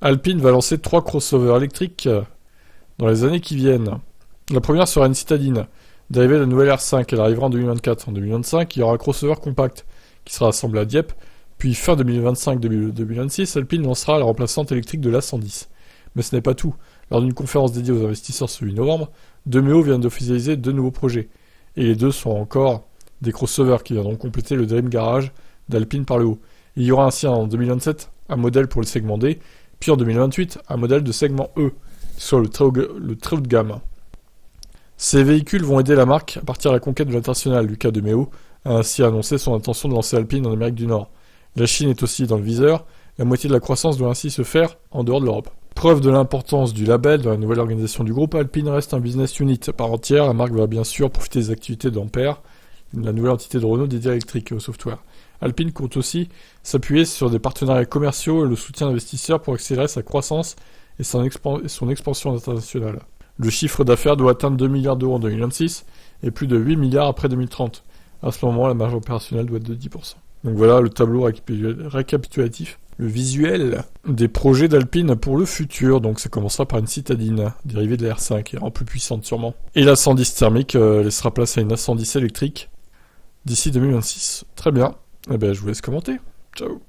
Alpine va lancer 3 crossovers électriques dans les années qui viennent. La première sera une citadine, dérivée de la nouvelle R5, elle arrivera en 2024. En 2025, il y aura un crossover compact, qui sera assemblé à Dieppe, puis fin 2025-2026, Alpine lancera la remplaçante électrique de l'A110. Mais ce n'est pas tout. Lors d'une conférence dédiée aux investisseurs ce 8 novembre, Demeo vient d'officialiser 2 nouveaux projets. Et les deux sont encore des crossovers qui viendront compléter le Dream Garage d'Alpine par le haut. Il y aura ainsi en 2027 un modèle pour le segment D, puis en 2028 un modèle de segment E, soit le très haut de gamme. Ces véhicules vont aider la marque à partir à la conquête de l'international. Lucas Demeo a ainsi annoncé son intention de lancer Alpine en Amérique du Nord. La Chine est aussi dans le viseur, la moitié de la croissance doit ainsi se faire en dehors de l'Europe. Preuve de l'importance du label dans la nouvelle organisation du groupe, Alpine reste un business unit à part entière. La marque va bien sûr profiter des activités d'Ampère, la nouvelle entité de Renault dédiée à l'électrique et au software. Alpine compte aussi s'appuyer sur des partenariats commerciaux et le soutien d'investisseurs pour accélérer sa croissance et son expansion internationale. Le chiffre d'affaires doit atteindre 2 milliards d'euros en 2026 et plus de 8 milliards après 2030. À ce moment, la marge opérationnelle doit être de 10%. Donc voilà le tableau récapitulatif, le visuel des projets d'Alpine pour le futur. Donc ça commencera par une citadine dérivée de la R5 et en plus puissante sûrement. Et la 110 thermique laissera place à une A110 électrique d'ici 2026. Très bien. Eh ben je vous laisse commenter. Ciao.